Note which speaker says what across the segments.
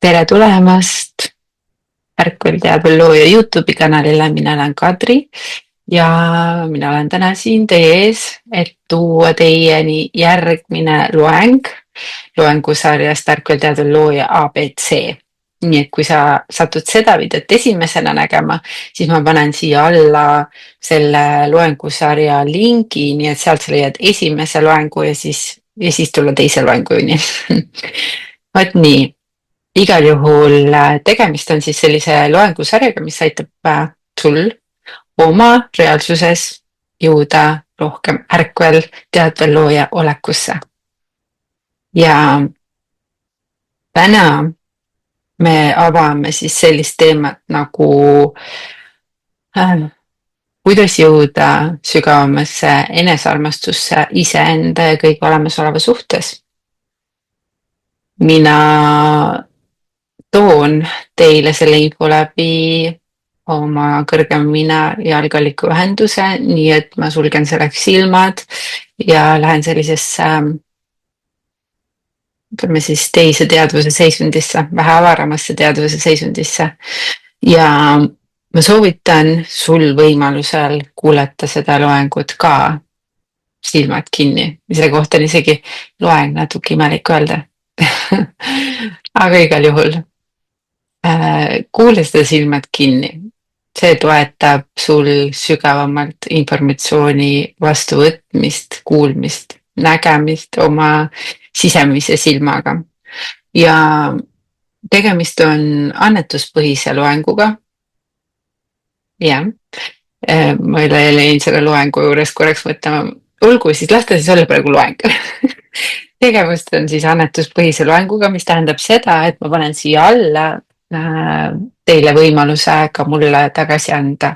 Speaker 1: tere tulemast Ärkvel teadvel looja Youtube'i kanalile, mina olen Kadri ja mina olen täna siin teie ees, et tuua teieni järgmine loengusarjast Ärkvel teadvel looja ABC. Nii et kui sa satud seda videot esimesena nägema, siis ma panen siia alla selle loengusarja lingi, nii et sealt sa leiad esimese loengu ja siis tulla teise loenguni. Vot nii. Igal juhul tegemist on siis sellise loengusarjaga, mis aitab sul oma reaalsuses jõuda rohkem ärkvel teadvel looja olekusse. Ja täna me avame siis sellist teemat nagu kuidas jõuda sügavamasse enesearmastusse iseenda ja kõige olemasoleva suhtes. Mina toon teile selle info läbi oma kõrgema mina ja algaliku ühenduse, nii et ma sulgen selleks silmad ja lähen sellisesse, ütleme siis teise teadvuse seisundisse, vähe avaramasse teadvuse seisundisse. Ja ma soovitan sul võimalusel kuulata seda loengut ka silmad kinni, selle kohta on isegi loeng natuke imelik öelda. Aga igal juhul kuule seda silmad kinni. See toetab sul sügavamalt informatsiooni vastuvõtmist, kuulmist, nägemist oma sisemise silmaga. Ja tegemist on annetuspõhise loenguga. Jah, ma jäin selle loengu juures korraks mõtlema, olgu siis, las ta siis olla praegu loeng. Tegemist on siis annetuspõhise loenguga, mis tähendab seda, et ma panen siia alla teile võimaluse ka mulle tagasi anda.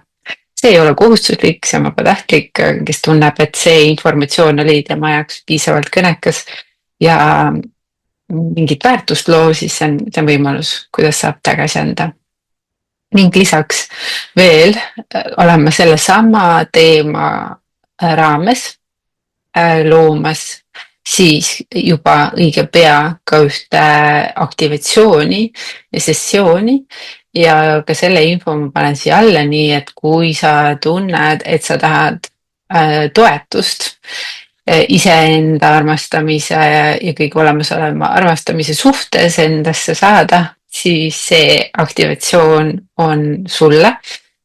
Speaker 1: See ei ole kohustuslik, see on vabatahtlik, kes tunneb, et see informatsioon oli tema jaoks piisavalt kõnekas ja mingit väärtust loo, siis see on võimalus, kuidas saab tagasi anda. Ning lisaks veel oleme selle sama teema raames loomas siis juba õige pea ka ühte aktivatsiooni ja sessiooni ja ka selle info ma panen siia alla, nii et kui sa tunned, et sa tahad toetust iseenda armastamise ja kõige olemasoleva armastamise suhtes endasse saada, siis see aktivatsioon on sulle.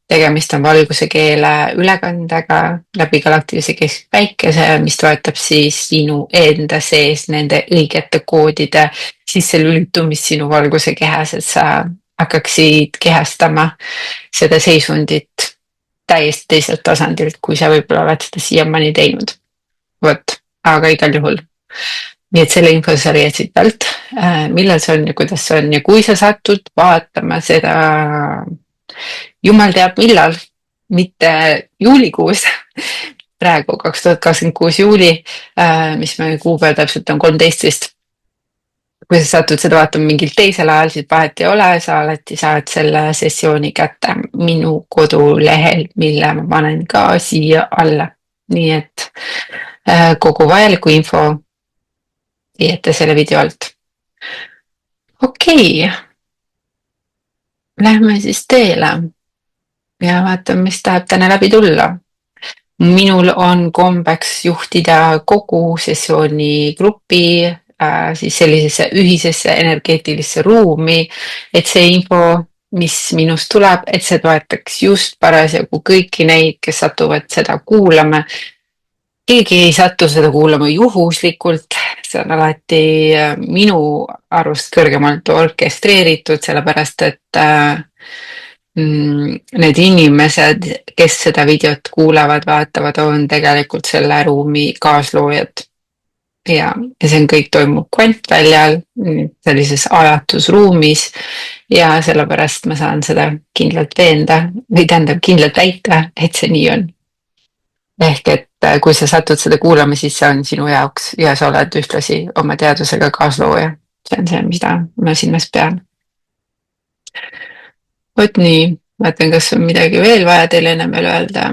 Speaker 1: Tegemist on valguse keele ülekandega läbi galaktilise keskpäikese, mis toetab siis sinu enda sees nende õigete koodide sisse lülitumist sinu valguse kehas, et sa hakkaksid kehastama seda seisundit täiesti teiselt tasandilt, kui sa võib-olla oled seda siiamaani teinud. Vot, aga igal juhul. Nii et selle info sa leiad siit alt, millal see on ja kuidas see on ja kui sa satud vaatama seda jumal teab millal, mitte juulikuus, praegu 2026 juuli, mis meie kuupäev täpselt on 13. Kui sa satud seda vaatama mingil teisel ajal, siis vahet ei ole, sa alati saad selle sessiooni kätte minu kodulehel, mille ma panen ka siia alla. Nii et kogu vajaliku info leiate selle video alt. Okei. Lähme siis teele ja vaatame, mis tahab täna läbi tulla. Minul on kombeks juhtida kogu sessiooni grupi siis sellisesse ühisesse energeetilisse ruumi, et see info, mis minust tuleb, et see toetaks just parasjagu kõiki neid, kes satuvad seda kuulama. Keegi ei satu seda kuulama juhuslikult, see on alati minu arust kõrgemalt orkestreeritud, sellepärast et need inimesed, kes seda videot kuulavad, vaatavad, on tegelikult selle ruumi kaasloojad. Ja see kõik toimub kvantväljal, sellises ajatus ruumis ja sellepärast ma saan seda kindlalt veenda või tähendab kindlalt väita, et see nii on. Ehk et kui sa satud seda kuulama, siis see on sinu jaoks ja sa oled ühtlasi oma teadusega kaaslooja. See on see, mida ma silmas pean. Vot nii, vaatan, kas on midagi veel vaja teile ennem veel öelda.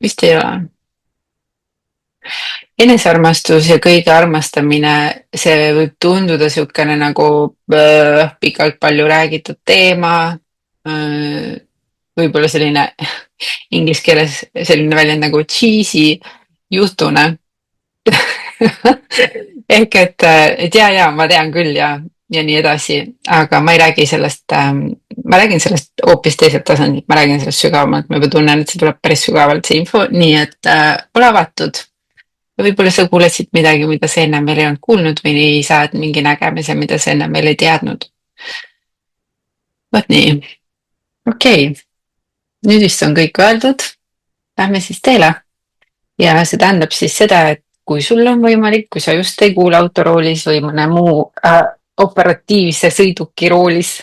Speaker 1: Vist ei ole. enesearmastus ja kõige armastamine, see võib tunduda niisugune nagu pikalt palju räägitud teema, võib-olla selline inglise keeles selline väljend nagu cheesy jutune. ehk et ja ma tean küll ja nii edasi, aga ma ei räägi sellest ma räägin sellest hoopis teiselt tasandilt, ma räägin sellest sügavamalt, ma juba tunnen, et see tuleb päris sügavalt, see info, nii et ole avatud. võib-olla sa kuulesid midagi, mida sa ennem veel ei olnud kuulnud või saad mingi nägemise, mida sa ennem veel ei teadnud. vot nii, okei, nüüd vist on kõik öeldud. Lähme siis teele ja see tähendab siis seda, et kui sul on võimalik, kui sa just ei kuule autoroolis või mõne muu operatiivse sõiduki roolis,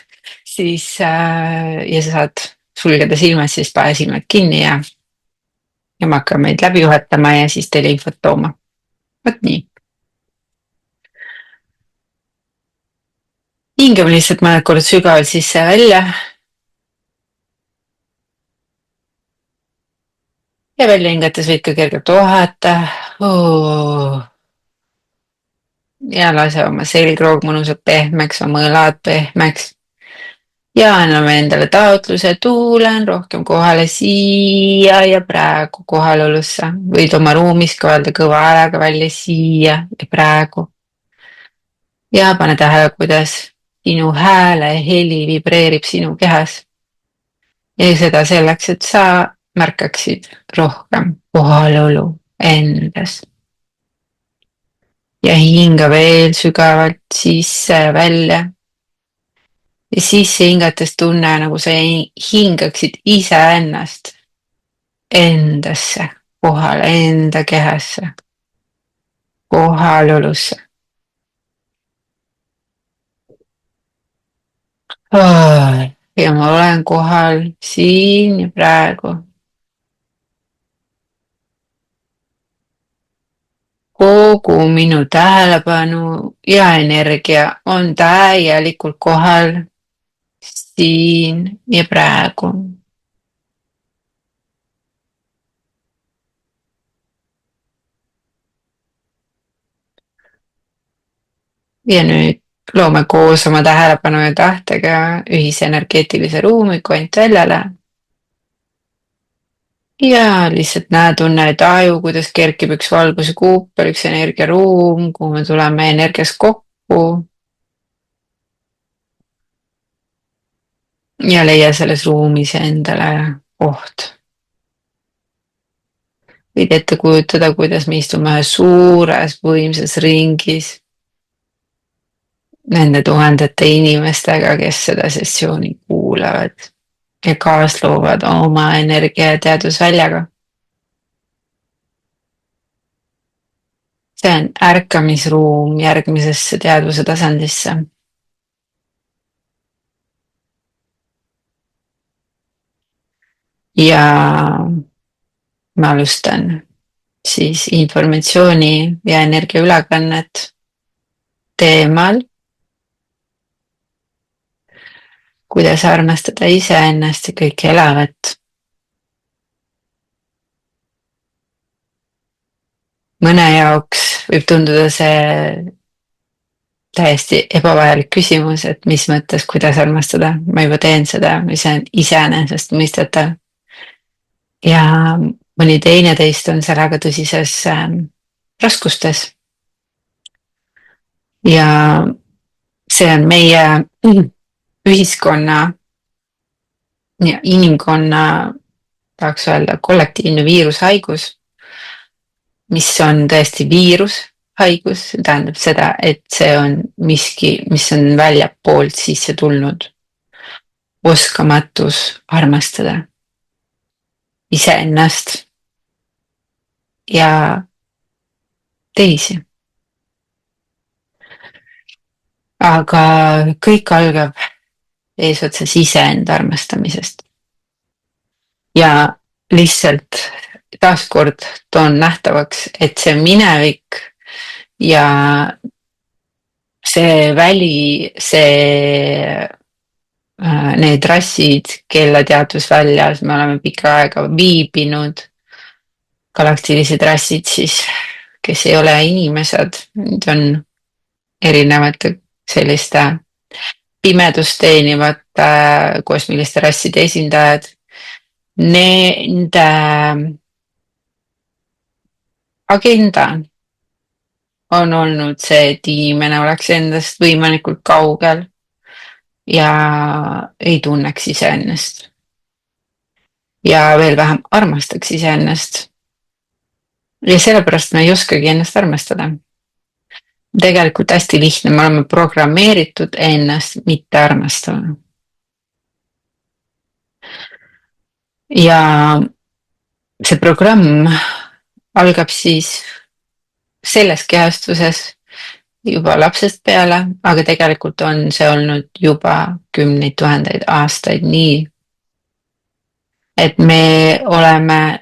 Speaker 1: siis ja sa saad sulgeda silmad, siis pane silmad kinni ja ma hakkan meid läbi juhatama ja siis teile infot tooma. vot nii. hingame lihtsalt mõned korrad sügavalt sisse ja välja. ja välja hingates võid ka kergelt ohata. ja lase oma selgroog mõnusalt pehmeks, oma õlad pehmeks. ja anname endale taotluse, tuulen rohkem kohale siia ja praegu kohalolusse. võid oma ruumis ka öelda kõva häälega välja siia ja praegu. ja pane tähele, kuidas sinu hääle heli vibreerib sinu kehas. ja seda selleks, et sa märkaksid rohkem kohalolu endas. ja hinga veel sügavalt sisse ja välja. ja sisse hingates tunne, nagu sa hingaksid iseennast endasse, kohale, enda kehasse, kohalolusse. ja ma olen kohal siin ja praegu. kogu minu tähelepanu ja energia on täielikult kohal siin ja praegu. ja nüüd loome koos oma tähelepanu ja tahtega ühise energeetilise ruumi kvantväljale. ja lihtsalt näe, tunne ja taju, kuidas kerkib üks valguse kuupel, üks energiaruum, kuhu me tuleme energias kokku. ja leia selles ruumis endale koht. võid ette kujutada, kuidas me istume ühes suures võimsas ringis nende tuhandete inimestega, kes seda sessiooni kuulavad ja kaasloovad oma energia teadvusväljaga. see on ärkamisruum järgmisesse teadvuse tasandisse. ja ma alustan siis informatsiooni ja energiaülekannet teemal, kuidas armastada iseennast ja kõike elavat. mõne jaoks võib tunduda see täiesti ebavajalik küsimus, et mis mõttes, kuidas armastada, ma juba teen seda, mis on iseenesestmõistetav. ja mõni teine teist on sellega tõsises raskustes. ja see on meie ühiskonna ja inimkonna, tahaks öelda, kollektiivne viirushaigus, mis on tõesti viirushaigus, see tähendab seda, et see on miski, mis on väljapoolt sisse tulnud. oskamatus armastada iseennast ja teisi. aga kõik algab eesotsas iseenda armastamisest. ja lihtsalt taaskord toon nähtavaks, et see minevik ja see väli, need rassid, kelle teadvusväljas me oleme pikka aega viibinud, galaktilised rassid siis, kes ei ole inimesed, need on erinevate selliste pimedust teenivate kosmiliste rasside esindajad. Nende agenda on olnud see, et inimene oleks endast võimalikult kaugel ja ei tunneks iseennast. Ja veel vähem armastaks iseennast. Ja sellepärast me ei oskagi ennast armastada. Tegelikult hästi lihtne, me oleme programmeeritud ennast mitte armastama. Ja see programm algab siis selles kehastuses juba lapsest peale, aga tegelikult on see olnud juba kümneid tuhandeid aastaid nii, et me oleme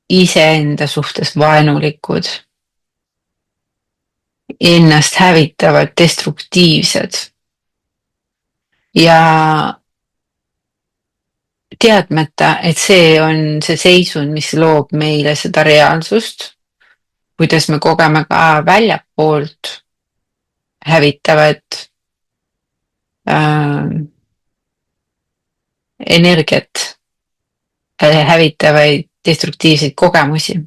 Speaker 1: iseenda suhtes vaenulikud, ennast hävitavad, destruktiivsed ja teadmata, et see on see seisund, mis loob meile seda reaalsust, kuidas me kogeme ka väljapoolt hävitavat energiat, hävitavaid destruktiivseid kogemusi.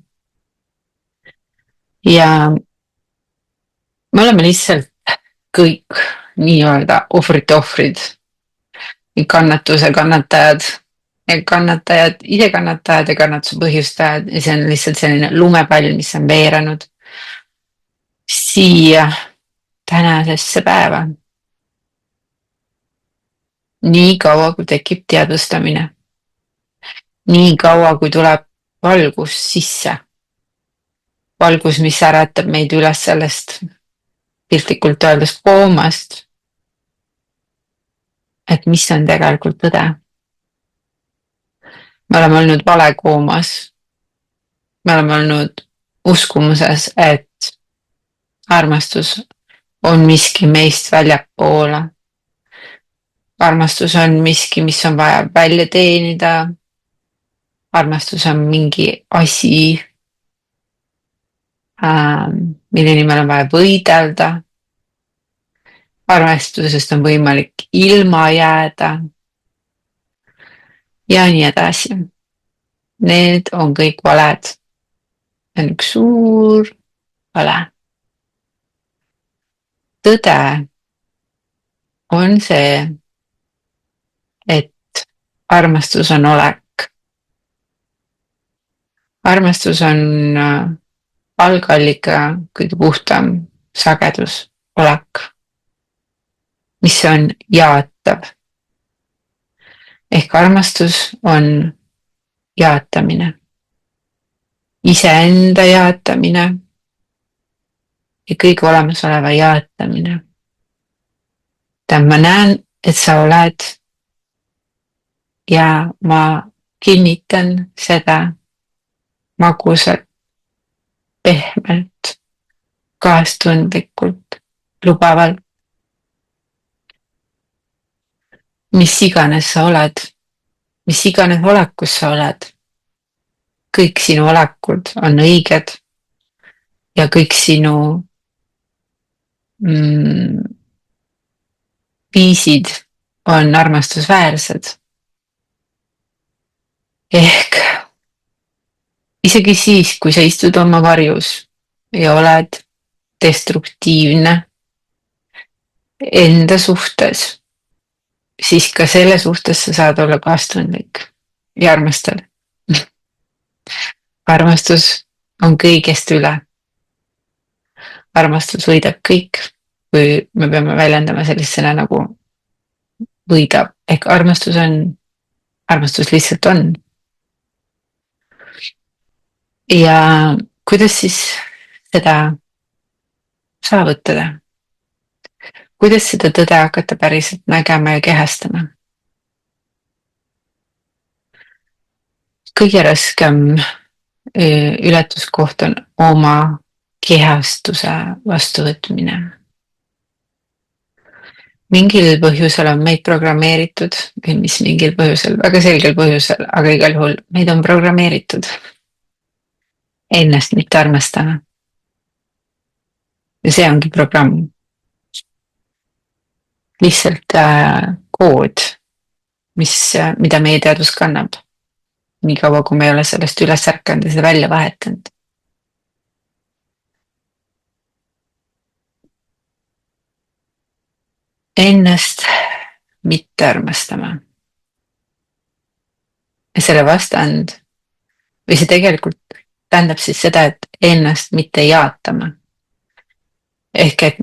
Speaker 1: Ja me oleme lihtsalt kõik nii-öelda ohvrite ohvrid, kannatuse kannatajad ja kannatajad, ise kannatajad ja kannatuse põhjustajad ja see on lihtsalt selline lumepall, mis on veeranud siia tänasesse päeva. Nii kaua, kui tekib teadvustamine. Nii kaua, kui tuleb valgus sisse. Valgus, mis äratab meid üles sellest piltlikult öeldes koomast. Et mis on tegelikult tõde. Me oleme olnud valekoomas. Me oleme olnud uskumuses, et armastus on miski meist väljapoole. Armastus on miski, mis on vaja välja teenida. Armastus on mingi asi, mille nimel on vaja võidelda. Armastusest on võimalik ilma jääda. Ja nii edasi. Need on kõik valed. See on üks suur vale. Tõde on see, et armastus on olek. Armastus on algallika kõige puhtam sagedus, olek, mis on jaatav. Ehk armastus on jaatamine. Iseenda jaatamine ja kõige olemasoleva jaatamine. Ma näen, et sa oled ja ma kinnitan seda magusalt, pehmelt, kaastundlikult, lubavalt. Mis iganes sa oled, mis iganes olekus sa oled, kõik sinu olekud on õiged ja kõik sinu viisid on armastusväärsed. Ehk isegi siis, kui sa istud oma varjus ja oled destruktiivne enda suhtes, siis ka selle suhtes sa saad olla kaastundlik ja armastada. Armastus on kõigest üle. Armastus võidab kõik, kui me peame väljendama sellisena nagu võidab. Ehk armastus lihtsalt on. Ja kuidas siis seda saavutada? Kuidas seda tõde hakata päriselt nägema ja kehastama? Kõige raskem ületuskoht on oma kehastuse vastuvõtmine. Mingil põhjusel on meid programmeeritud, või mis mingil põhjusel, väga selgel põhjusel, aga igal juhul meid on programmeeritud, ennast mitte armastama. ja see ongi programm. lihtsalt kood, mida meie teadvus kannab. niikaua, kui me ei ole sellest üles ärkanud ja seda välja vahetanud. Ennast mitte armastama. ja selle vastand või see tegelikult tähendab siis seda, et ennast mitte jaatama. ehk et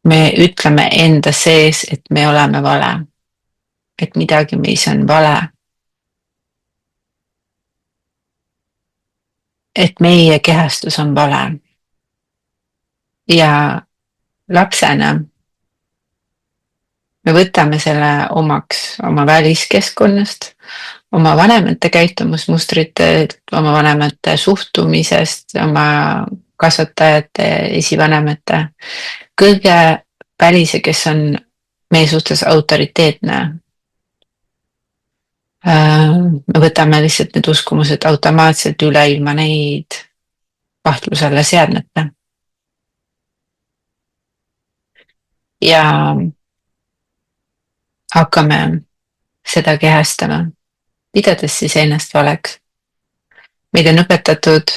Speaker 1: me ütleme enda sees, et me oleme vale. et midagi meis on vale. et meie kehastus on vale. ja lapsena me võtame selle omaks oma väliskeskkonnast, oma vanemate käitumusmustritelt, oma vanemate suhtumisest, oma kasvatajate, esivanemate, kõige välise, kes on meie suhtes autoriteetne. me võtame lihtsalt need uskumused automaatselt üle ilma neid kahtluse alla seadmata. ja hakkame seda kehastama, pidades siis ennast valeks. meid on õpetatud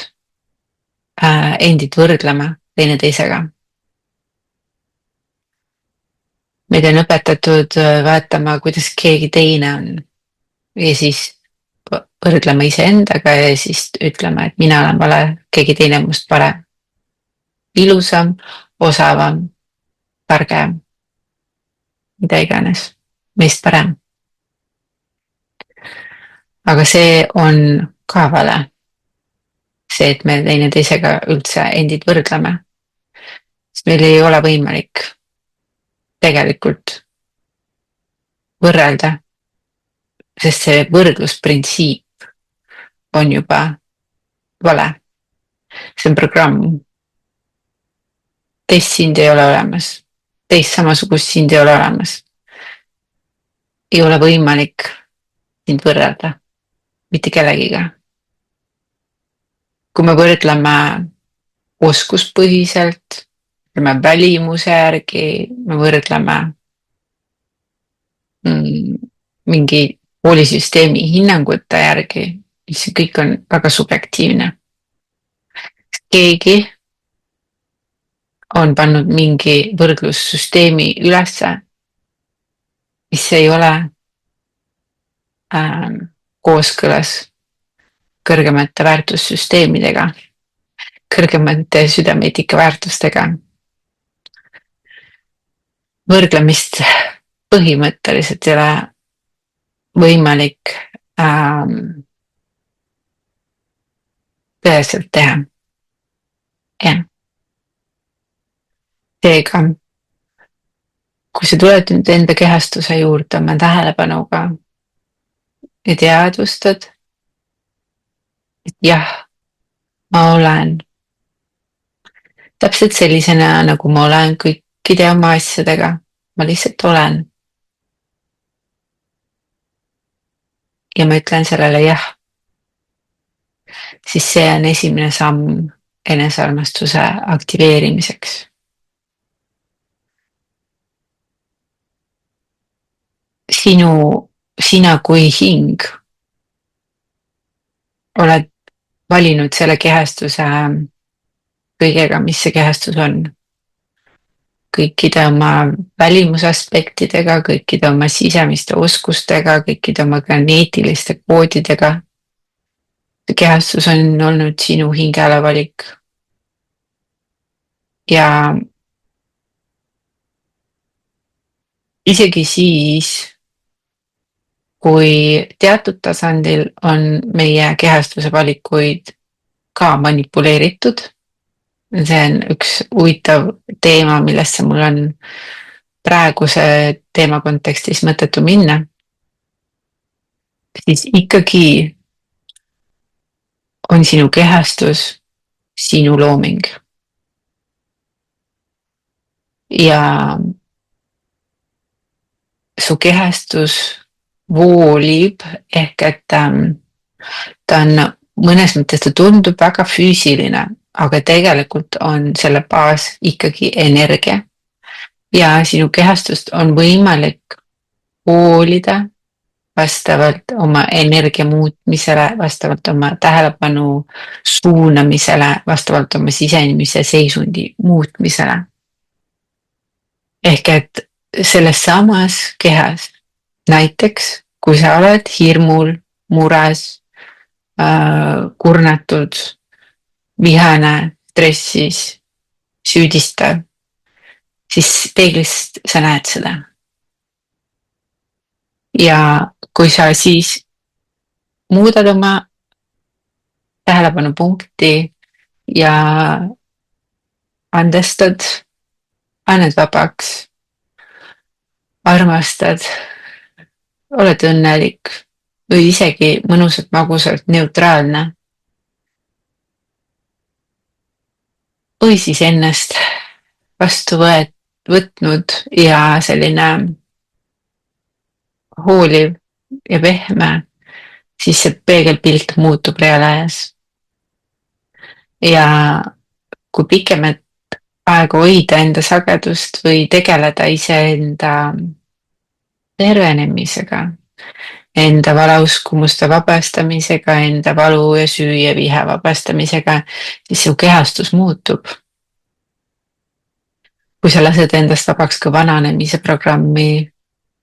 Speaker 1: endid võrdlema teineteisega. meid on õpetatud vaatama, kuidas keegi teine on ja siis võrdlema iseendaga ja siis ütlema, et mina olen vale, keegi teine on must parem. ilusam, osavam, targem, mida iganes, meist parem. aga see on ka vale. see, et me teineteisega üldse endid võrdleme. sest meil ei ole võimalik tegelikult võrrelda, sest see võrdlusprintsiip on juba vale. see on programm. teist sind ei ole olemas. teist samasugust sind ei ole olemas. ei ole võimalik sind võrrelda mitte kellegiga. kui me võrdleme oskuspõhiselt, võrdleme välimuse järgi, me võrdleme mingi koolisüsteemi hinnangute järgi, siis see kõik on väga subjektiivne. keegi on pannud mingi võrdlussüsteemi ülesse, mis ei ole kooskõlas kõrgemate väärtussüsteemidega, kõrgemate südameetika väärtustega. võrdlemist põhimõtteliselt ei ole võimalik tõeselt teha. jah. seega, kui sa tuled nüüd enda kehastuse juurde oma tähelepanuga ja teadvustad, et jah, ma olen täpselt sellisena, nagu ma olen kõikide oma asjadega, ma lihtsalt olen. ja ma ütlen sellele jah, siis see on esimene samm enesearmastuse aktiveerimiseks. Sina kui hing oled valinud selle kehastuse kõigega, mis see kehastus on. kõikide oma välimusaspektidega, kõikide oma sisemiste oskustega, kõikide oma geneetiliste koodidega. see kehastus on olnud sinu hingele valik. ja isegi siis, kui teatud tasandil on meie kehastuse valikuid ka manipuleeritud. see on üks huvitav teema, millesse mul on praeguse teema kontekstis mõttetu minna. siis ikkagi on sinu kehastus sinu looming. ja su kehastus voolib ehk et ta on mõnes mõttes ta tundub väga füüsiline, aga tegelikult on selle baas ikkagi energia ja sinu kehastust on võimalik hoolida vastavalt oma energia muutmisele, vastavalt oma tähelepanu suunamisele, vastavalt oma sisemise seisundi muutmisele. ehk et selles samas kehas, näiteks kui sa oled hirmul, mures, kurnatud, vihane, stressis, süüdistav, siis peeglist sa näed seda. ja kui sa siis muudad oma tähelepanupunkti ja andestad, annad vabaks, armastad, oled õnnelik või isegi mõnusalt magusalt neutraalne. või siis ennast vastu võtnud ja selline hooliv ja pehme, siis see peegelpilt muutub reaalajas. ja kui pikemat aega hoida enda sagedust või tegeleda iseenda tervenemisega, enda valeuskumuste vabastamisega, enda valu ja süü ja viha vabastamisega, siis su kehastus muutub. kui sa lased endast vabaks ka vananemise programmi,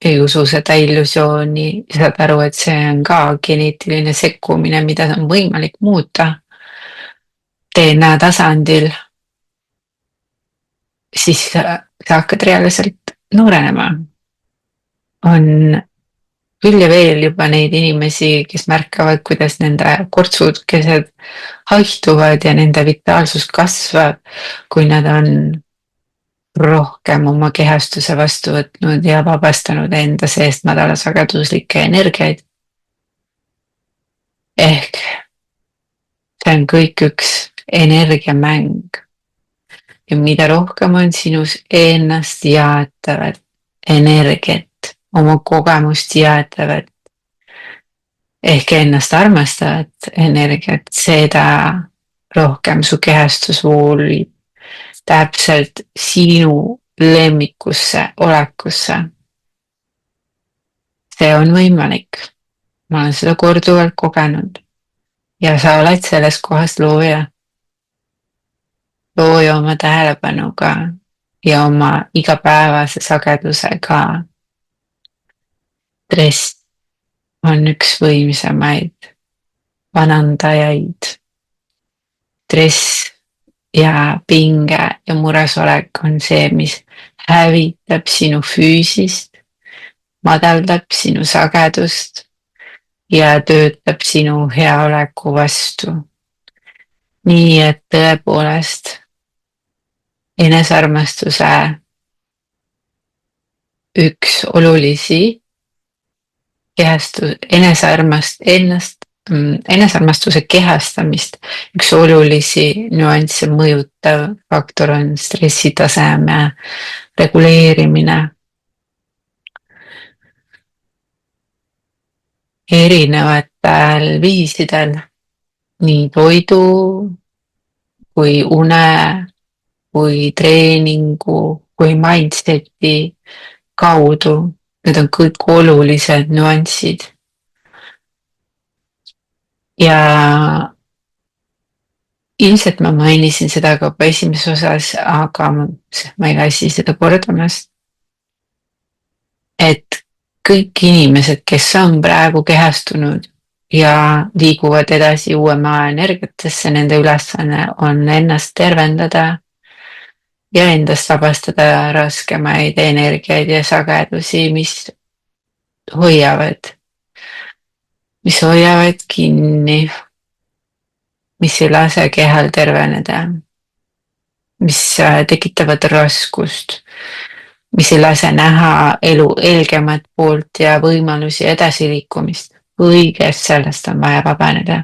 Speaker 1: ei usu seda illusiooni ja saad aru, et see on ka geneetiline sekkumine, mida on võimalik muuta DNA tasandil, siis sa hakkad reaalselt noorenema. on küll ja veel juba neid inimesi, kes märkavad, kuidas nende kortsukesed haihtuvad ja nende vitaalsus kasvab, kui nad on rohkem oma kehastuse vastu võtnud ja vabastanud enda seest madalasageduslikke energiaid. ehk see on kõik üks energiamäng. ja mida rohkem on sinus ennast jaatavat energiat, oma kogemust jaatavat ehk ennast armastavat energiat, seda rohkem su kehastus voolib täpselt sinu lemmikusse olekusse. see on võimalik. ma olen seda korduvalt kogenud ja sa oled selles kohas looja. looja oma tähelepanuga ja oma igapäevase sagedusega. stress on üks võimsamaid vanandajaid. stress ja pinge ja muresolek on see, mis hävitab sinu füüsist, madaldab sinu sagedust ja töötab sinu heaoleku vastu. nii et tõepoolest enesearmastuse üks olulisi enesearmastuse kehastamist üks olulisi nüansse mõjutav faktor on stressitaseme reguleerimine. erinevatel viisidel, nii toidu kui une, kui treeningu, kui mindseti kaudu. Need on kõik olulised nüansid. ja ilmselt ma mainisin seda ka juba esimeses osas, aga ma ei väsi seda kordamast. et kõik inimesed, kes on praegu kehastunud ja liiguvad edasi uue maa energiatesse, nende ülesanne on ennast tervendada ja endast vabastada raskemaid energiaid ja sagedusi, mis hoiavad kinni, mis ei lase kehal terveneda, mis tekitavad raskust, mis ei lase näha elu helgemat poolt ja võimalusi edasiliikumist. kõigest sellest on vaja vabaneda.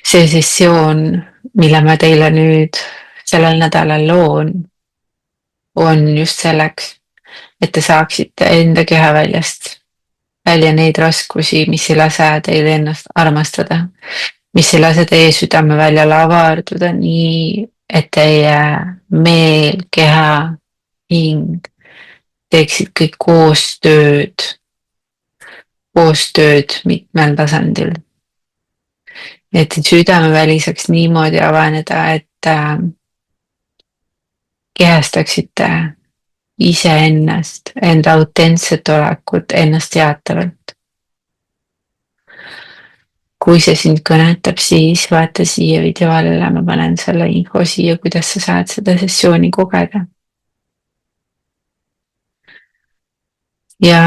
Speaker 1: see sessioon, mille ma teile nüüd sellel nädalal loon, on just selleks, et te saaksite enda kehaväljast välja neid raskusi, mis ei lase teil ennast armastada, mis ei lase teie südameväljale avarduda nii, et teie meel, keha, hing teeksid kõik koostööd mitmel tasandil. et südameväli saaks niimoodi avaneda, et kehastaksite iseennast, enda autentset olekut, ennast teatavalt. kui see sind kõnetab, siis vaata siia video alla, ma panen selle info siia, kuidas sa saad seda sessiooni kogeda. ja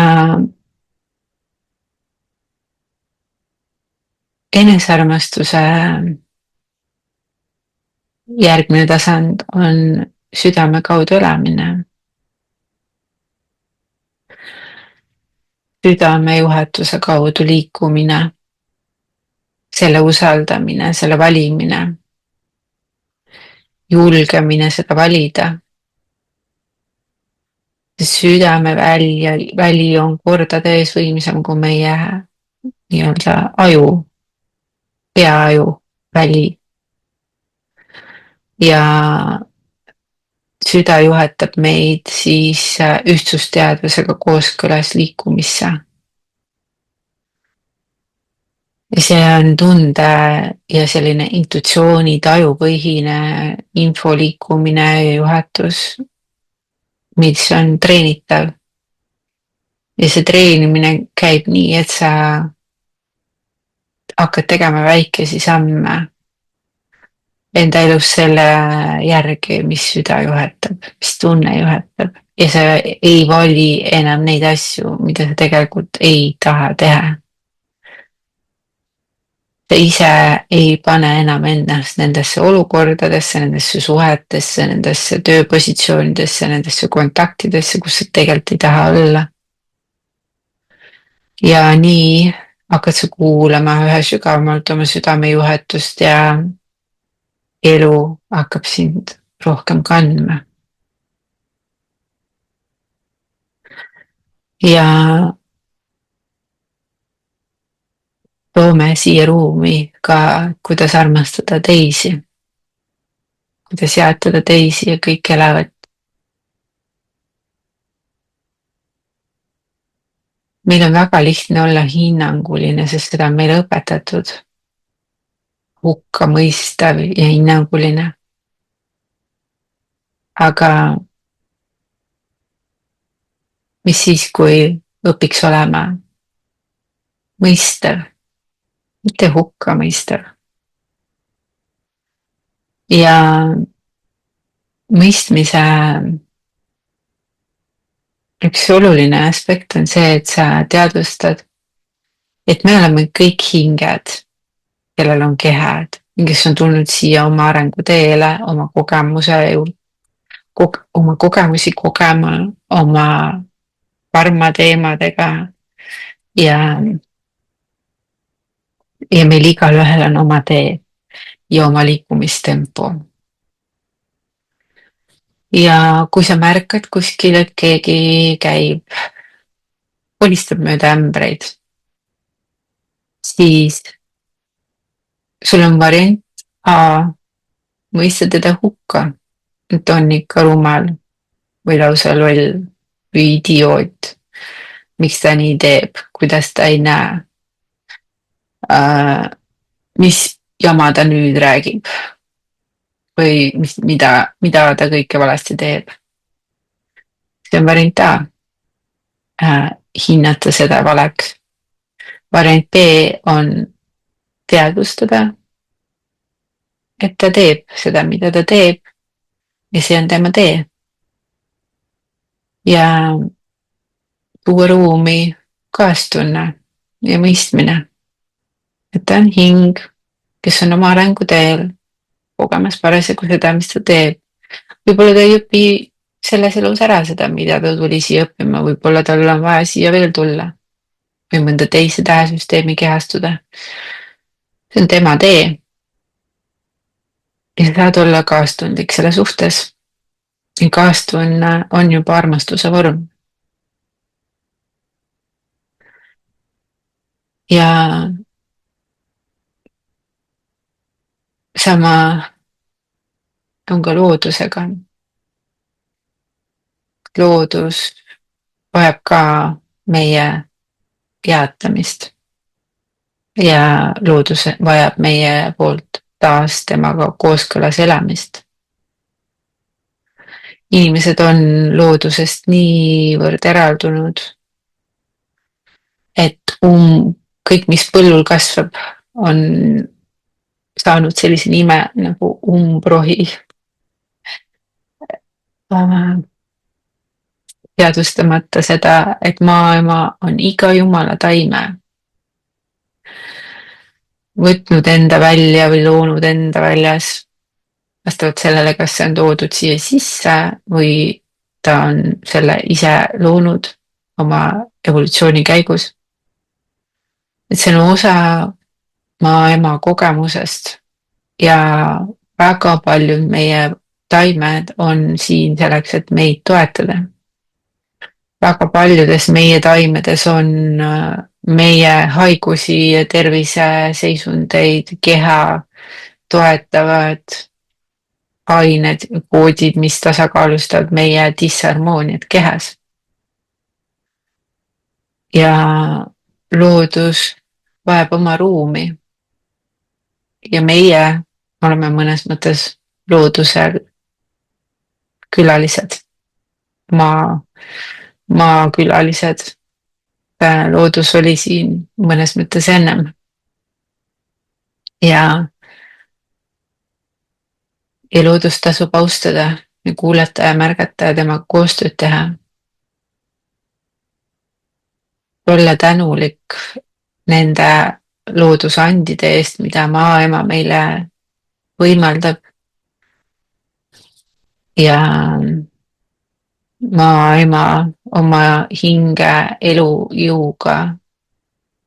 Speaker 1: enesearmastuse järgmine tasand on südame kaudu elamine. südamejuhatuse kaudu liikumine, selle usaldamine, selle valimine, julgemine seda valida. südameväli on kordades võimsam kui meie nii-öelda aju, peaaju väli. ja süda juhatab meid siis ühtsusteadvusega kooskõlas liikumisse. see on tunde ja selline intuitsiooni, tajupõhine info liikumine ja juhatus, mis on treenitav. ja see treenimine käib nii, et sa hakkad tegema väikesi samme enda elus selle järgi, mis süda juhatab, mis tunne juhatab ja sa ei vali enam neid asju, mida sa tegelikult ei taha teha. sa ise ei pane enam ennast nendesse olukordadesse, nendesse suhetesse, nendesse tööpositsioonidesse, nendesse kontaktidesse, kus sa tegelikult ei taha olla. ja nii hakkad sa kuulama üha sügavamalt oma südamejuhatust ja elu hakkab sind rohkem kandma. ja toome siia ruumi ka, kuidas armastada teisi, kuidas jaatada teisi ja kõik elavat. meil on väga lihtne olla hinnanguline, sest seda on meile õpetatud. hukkamõistav ja hinnanguline. aga mis siis, kui õpiks olema mõistev, mitte hukkamõistev. ja mõistmise üks oluline aspekt on see, et sa teadvustad, et me oleme kõik hinged, kellel on kehad, kes on tulnud siia oma arenguteele, oma kogemusi kogema, oma karmateemadega ja meil igalühel on oma tee ja oma liikumistempo. ja kui sa märkad kuskil, et keegi käib, kolistab mööda ämbreid, siis sul on variant A, mõista teda hukka, et on ikka rumal või lausa loll või idioot. miks ta nii teeb, kuidas ta ei näe, mis jama ta nüüd räägib või mida ta kõike valesti teeb. see on variant A, hinnata seda valeks. variant B on teadvustada, et ta teeb seda, mida ta teeb ja see on tema tee. ja tuua ruumi kaastunne ja mõistmine, et ta on hing, kes on oma arenguteel, kogemas parasjagu seda, mis ta teeb. võib-olla ta ei õpi selles elus ära seda, mida ta tuli siia õppima, võib-olla tal on vaja siia veel tulla või mõnda teise tähesüsteemi kehastuda. see on tema tee. ja sa saad olla kaastundlik selle suhtes. kaastunne on juba armastuse vorm. ja sama on ka loodusega. loodus vajab ka meie jäätamist ja loodus vajab meie poolt taas temaga kooskõlas elamist. Inimesed on loodusest niivõrd eraldunud, et kõik, mis põllul kasvab, on saanud sellise nime nagu umbrohi, teadvustamata seda, et maaema on iga jumala taime võtnud enda välja või loonud enda väljas vastavalt sellele, kas see on toodud siia sisse või ta on selle ise loonud oma evolutsiooni käigus. et see on osa maaema kogemusest ja väga paljud meie taimed on siin selleks, et meid toetada. väga paljudes meie taimedes on meie haigusi ja terviseseisundeid, keha toetavad ained, koodid, mis tasakaalustavad meie disharmooniat kehas. ja loodus vajab oma ruumi. ja meie oleme mõnes mõttes loodusel külalised, maakülalised. loodus oli siin mõnes mõttes ennem. ja loodust tasub austada ja kuulata ja märgata ja temaga koostööd teha. olla tänulik nende loodusandide eest, mida maaema meile võimaldab. ja maaema oma hinge elujõuga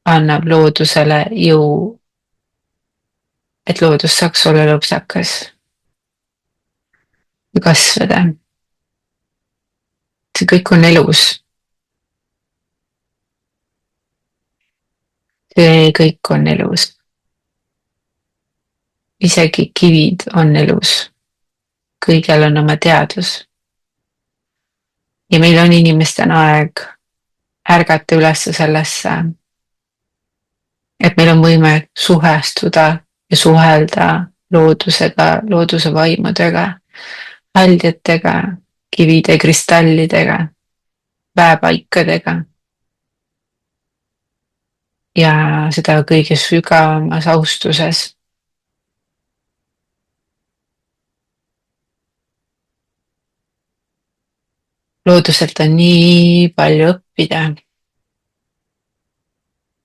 Speaker 1: annab loodusele jõu, et loodus saaks olla lopsakas ja kasvada. see kõik on elus. see kõik on elus. isegi kivid on elus. kõigel on oma teadvus. ja meil on inimestena aeg ärgata üles sellesse, et meil on võimalik suhestuda ja suhelda loodusega, looduse vaimudega, haljatega, kivide, kristallidega, väepaikadega. ja seda kõige sügavamas austuses. looduselt on nii palju õppida.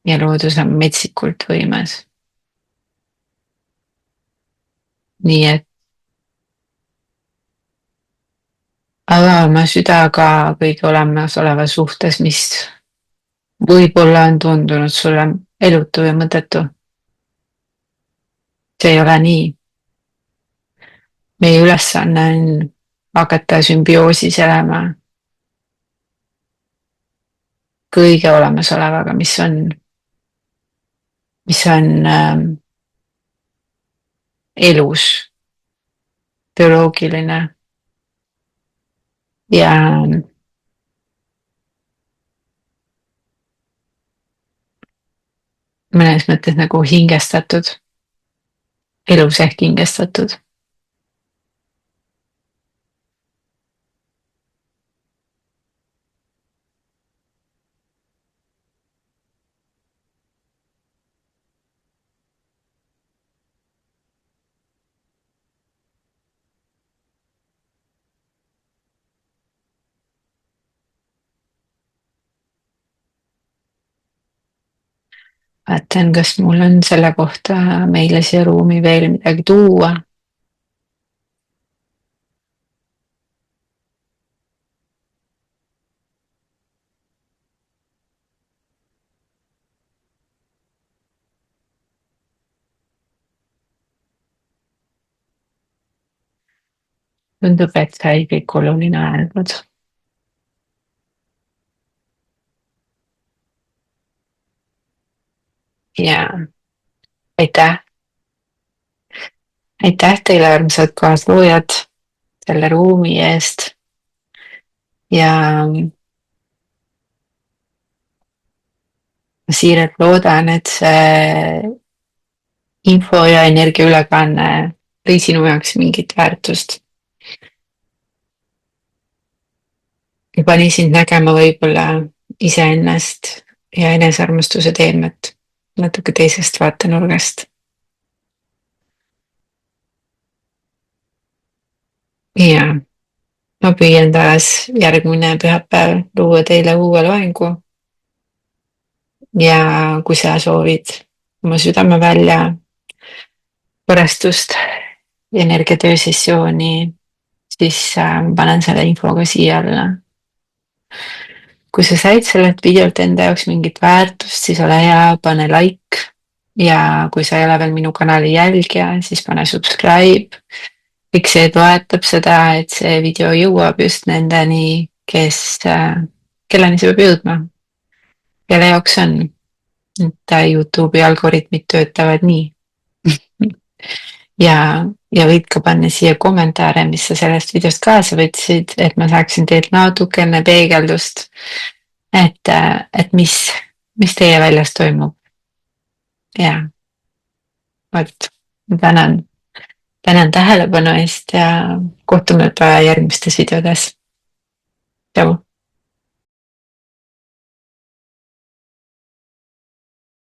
Speaker 1: ja loodus on metsikult võimas. nii et ava oma süda ka kõige olemasoleva suhtes, mis võib-olla on tundunud sulle elutu ja mõttetu. see ei ole nii. meie ülesanne on hakata sümbioosis elama kõige olemasolevaga, mis on elus, bioloogiline ja mõnes mõttes nagu hingestatud, elus ehk hingestatud. vaatan, kas mul on selle kohta meile siia ruumi veel midagi tuua. tundub, et sai kõik oluline öeldud. ja aitäh, aitäh teile, armsad kaasloojad, selle ruumi eest ja ma siiralt loodan, et see info ja energiaülekanne tõi sinu jaoks mingit väärtust ja pani sind nägema võib-olla iseennast ja enesearmastuse teemat natuke teisest vaatenurgast. ja ma püüan taas järgmine pühapäev luua teile uue loengu ja kui sa soovid oma südame välja korrastust ja energiatöö sessiooni, siis panen selle info ka siia alla. kui sa said sellelt videolt enda jaoks mingit väärtust, siis ole hea, pane like ja kui sa ei ole veel minu kanali jälgija, siis pane subscribe. kõik see toetab seda, et see video jõuab just nendeni, kelleni see peab jõudma, kelle jaoks on, et Youtube'i algoritmid töötavad nii. ja võid ka panna siia kommentaare, mis sa sellest videost kaasa võtsid, et ma saaksin teilt natukene peegeldust, et mis teie väljas toimub. ja vot, ma tänan tähelepanu eest ja kohtume järgmistes videodes. tšau.